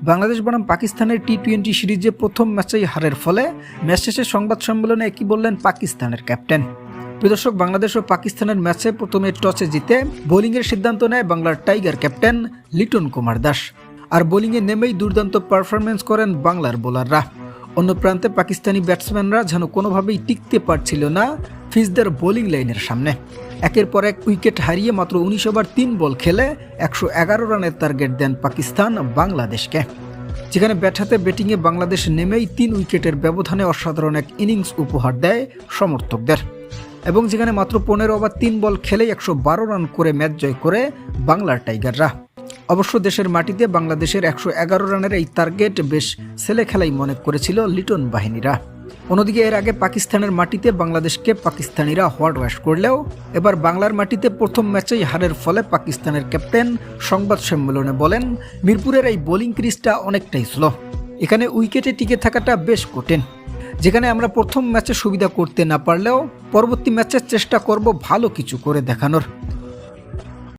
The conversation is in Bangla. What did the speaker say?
বাংলাদেশ বনাম পাকিস্তানের টি-20 সিরিজে প্রথম ম্যাচেই হারের ফলে ম্যাচ শেষে সংবাদ সম্মেলনে একই বললেন পাকিস্তানের ক্যাপ্টেন। প্রিয় দর্শক, বাংলাদেশ ও পাকিস্তানের ম্যাচে প্রথমে টসে জিতে বোলিংয়ের সিদ্ধান্ত নেয় বাংলার টাইগার ক্যাপ্টেন লিটন কুমার দাস। আর বোলিংয়ে নেমেই দুর্দান্ত পারফরমেন্স করেন বাংলার বোলাররা। অন্য প্রান্তে পাকিস্তানি ব্যাটসম্যানরা যেন কোনোভাবেই টিকতে পারছিল না ফিজদের বোলিং লাইনের সামনে। একের পর এক উইকেট হারিয়ে মাত্র 19 ওভার 3 বল খেলে 111 রানের টার্গেট দেন পাকিস্তান বাংলাদেশকে। যেখানে ব্যাট হাতে ব্যাটিংয়ে বাংলাদেশ নেমেই 3 উইকেটের ব্যবধানে অসাধারণ এক ইনিংস উপহার দেয় সমর্থকদের, এবং যেখানে মাত্র 15 ওভার 3 বল খেলেই 112 রান করে ম্যাচ জয় করে বাংলার টাইগাররা। অবশ্য দেশের মাটিতে বাংলাদেশের 111 রানের এই টার্গেট বেশ ছেলে খেলাই মনে করেছিল লিটন বাহিনীরা। অন্যদিকে এর আগে পাকিস্তানের মাটিতে বাংলাদেশকে পাকিস্তানিরা হোয়াইট ওয়াশ করলেও এবার বাংলার মাটিতে প্রথম ম্যাচেই হারের ফলে পাকিস্তানের ক্যাপ্টেন সংবাদ সম্মেলনে বলেন, মিরপুরের এই বোলিং ক্রিজটা অনেকটাই স্লো, এখানে উইকেটে টিকে থাকাটা বেশ কঠিন। যেখানে আমরা প্রথম ম্যাচে সুবিধা করতে না পারলেও পরবর্তী ম্যাচের চেষ্টা করব ভালো কিছু করে দেখানোর।